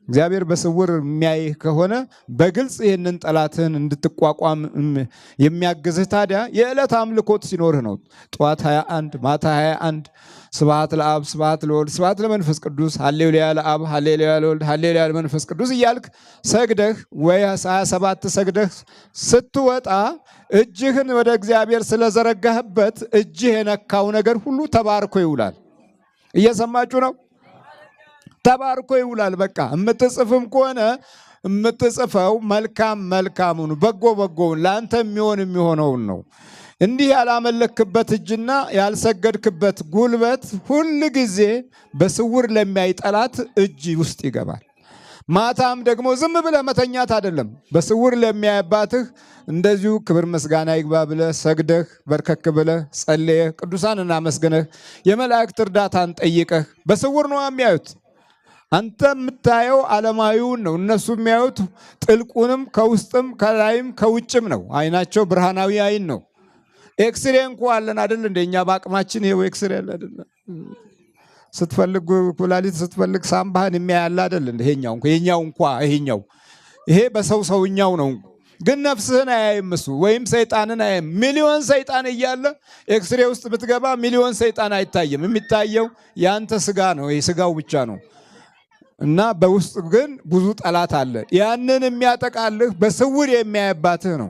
እግዚአብሔር በስውር የሚያይህ ከሆነ በግልጽ ይህንን ጠላትህን እንድትቋቋም የሚያግዝህ ታዲያ የዕለት አምልኮት ሲኖርህ ነው። ጠዋት 21 ማታ 21 ስብሐት ለአብ ስብሐት ለወልድ ስብሐት ለመንፈስ ቅዱስ ሃሌሉያ ለአብ ሃሌሉያ ለወልድ ሃሌሉያ ለመንፈስ ቅዱስ እያልክ ሰግደህ ወይ 27 ሰግደህ ስትወጣ እጅህን ወደ እግዚአብሔር ስለዘረጋህበት እጅህ የነካው ነገር ሁሉ ተባርኮ ይውላል። እየሰማችሁ ነው? ተባርኮ ይውላል። በቃ የምትጽፍም ከሆነ የምትጽፈው መልካም መልካሙን በጎ በጎውን ለአንተ የሚሆነውን ነው። እንዲህ ያላመለክበት እጅና ያልሰገድክበት ጉልበት ሁል ጊዜ በስውር ለሚያይ ጠላት እጅ ውስጥ ይገባል። ማታም ደግሞ ዝም ብለህ መተኛት አይደለም። በስውር ለሚያይባትህ እንደዚሁ ክብር ምስጋና ይግባ ብለህ ሰግደህ በርከክ ብለህ ጸልየህ ቅዱሳንን አመስግነህ የመላእክት እርዳታን ጠይቀህ በስውር ነው የሚያዩት። አንተ የምታየው ዓለማዊውን ነው። እነሱ የሚያዩት ጥልቁንም ከውስጥም ከላይም ከውጭም ነው። አይናቸው ብርሃናዊ አይን ነው። ኤክስሬ እንኳ አለን አይደል? እንደኛ በአቅማችን ይሄው ኤክስሬ አለ አይደል? ስትፈልግ ኩላሊት ስትፈልግ ሳምባህን የሚያያል አይደል? ይሄኛው ይሄ በሰውኛው ነው። ግን ነፍስህን አያይም እሱ፣ ወይም ሰይጣንን አያይም። ሚሊዮን ሰይጣን እያለ ኤክስሬ ውስጥ ብትገባ ሚሊዮን ሰይጣን አይታይም። የሚታየው ያንተ ስጋ ነው። ይሄ ስጋው ብቻ ነው። እና በውስጥ ግን ብዙ ጠላት አለ። ያንን የሚያጠቃልህ በስውር የሚያይባትህ ነው።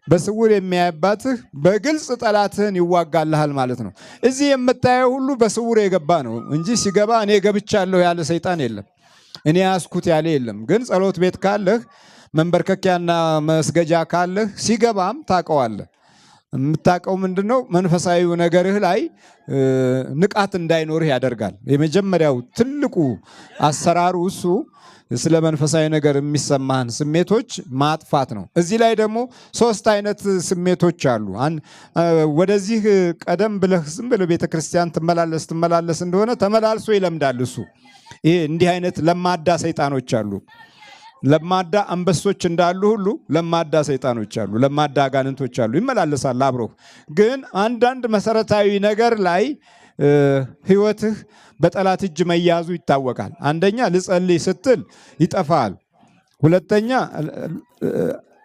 በስውር የሚያይባትህ በግልጽ ጠላትህን ይዋጋልሃል ማለት ነው። እዚህ የምታየው ሁሉ በስውር የገባ ነው እንጂ ሲገባ እኔ ገብቻለሁ ያለ ሰይጣን የለም። እኔ ያስኩት ያለ የለም። ግን ጸሎት ቤት ካለህ መንበርከኪያና መስገጃ ካለህ ሲገባም ታውቀዋለህ። የምታውቀው ምንድነው? መንፈሳዊ ነገርህ ላይ ንቃት እንዳይኖርህ ያደርጋል። የመጀመሪያው ትልቁ አሰራሩ እሱ ስለ መንፈሳዊ ነገር የሚሰማህን ስሜቶች ማጥፋት ነው። እዚህ ላይ ደግሞ 3 አይነት ስሜቶች አሉ። ወደዚህ ቀደም ብለህ ዝም ብለህ ቤተክርስቲያን ትመላለስ እንደሆነ ተመላልሶ ይለምዳል እሱ። ይሄ እንዲህ አይነት ለማዳ ሰይጣኖች አሉ። ለማዳ አንበሶች እንዳሉ ሁሉ ለማዳ ሰይጣኖች አሉ፣ ለማዳ አጋንንቶች አሉ። ይመላለሳል አብሮህ። ግን አንዳንድ መሰረታዊ ነገር ላይ ህይወትህ በጠላት እጅ መያዙ ይታወቃል። አንደኛ ልጸልይ ስትል ይጠፋል። ሁለተኛ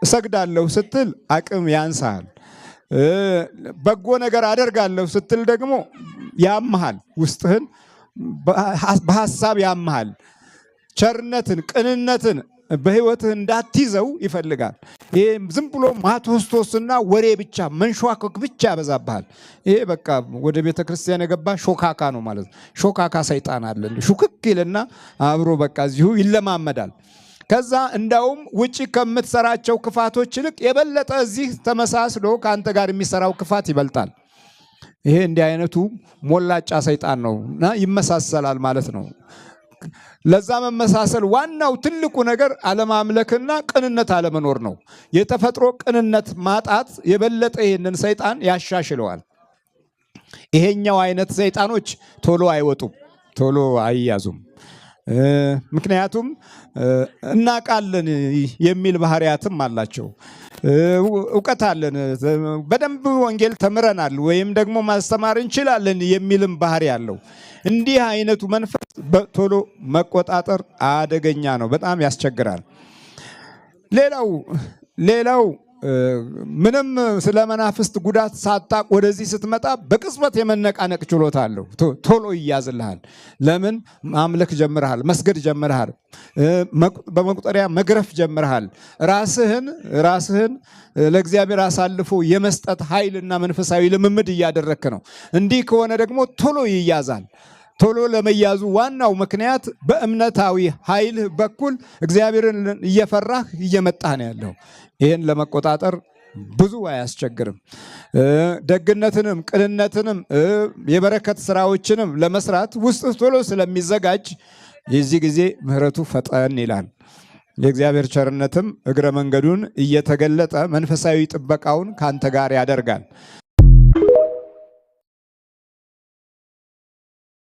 እሰግዳለሁ ስትል አቅም ያንሳል። በጎ ነገር አደርጋለሁ ስትል ደግሞ ያምሃል፣ ውስጥህን በሐሳብ ያምሃል። ቸርነትን፣ ቅንነትን በህይወትህ እንዳትይዘው ይፈልጋል። ይሄ ዝም ብሎ ማቶስቶስና ወሬ ብቻ መንሸዋከክ ብቻ ያበዛብሃል። ይሄ በቃ ወደ ቤተ ክርስቲያን የገባ ሾካካ ነው ማለት ነው። ሾካካ ሰይጣን አለ። ሹክክ ይልና አብሮ በቃ እዚሁ ይለማመዳል። ከዛ እንዳውም ውጪ ከምትሰራቸው ክፋቶች ይልቅ የበለጠ እዚህ ተመሳስሎ ከአንተ ጋር የሚሰራው ክፋት ይበልጣል። ይሄ እንዲህ አይነቱ ሞላጫ ሰይጣን ነው እና ይመሳሰላል ማለት ነው። ለዛ መመሳሰል ዋናው ትልቁ ነገር አለማምለክና ቅንነት አለመኖር ነው። የተፈጥሮ ቅንነት ማጣት የበለጠ ይህንን ሰይጣን ያሻሽለዋል። ይሄኛው አይነት ሰይጣኖች ቶሎ አይወጡም፣ ቶሎ አይያዙም። ምክንያቱም እናቃለን የሚል ባህሪያትም አላቸው። እውቀት አለን፣ በደንብ ወንጌል ተምረናል ወይም ደግሞ ማስተማር እንችላለን የሚልም ባህሪ አለው። እንዲህ አይነቱ መንፈስ ቶሎ መቆጣጠር አደገኛ ነው፣ በጣም ያስቸግራል። ሌላው ምንም ስለ መናፍስት ጉዳት ሳታቅ ወደዚህ ስትመጣ በቅጽበት የመነቃነቅ ችሎታ አለው። ቶሎ ይያዝልሃል። ለምን? ማምለክ ጀምረሃል፣ መስገድ ጀምረሃል፣ በመቁጠሪያ መግረፍ ጀምረሃል። ራስህን ለእግዚአብሔር አሳልፎ የመስጠት ኃይልና መንፈሳዊ ልምምድ እያደረክ ነው። እንዲህ ከሆነ ደግሞ ቶሎ ይያዛል። ቶሎ ለመያዙ ዋናው ምክንያት በእምነታዊ ኃይል በኩል እግዚአብሔርን እየፈራህ እየመጣህ ነው ያለው። ይህን ለመቆጣጠር ብዙ አያስቸግርም። ደግነትንም ቅንነትንም የበረከት ስራዎችንም ለመስራት ውስጥ ቶሎ ስለሚዘጋጅ የዚህ ጊዜ ምሕረቱ ፈጠን ይላል። የእግዚአብሔር ቸርነትም እግረ መንገዱን እየተገለጠ መንፈሳዊ ጥበቃውን ካንተ ጋር ያደርጋል።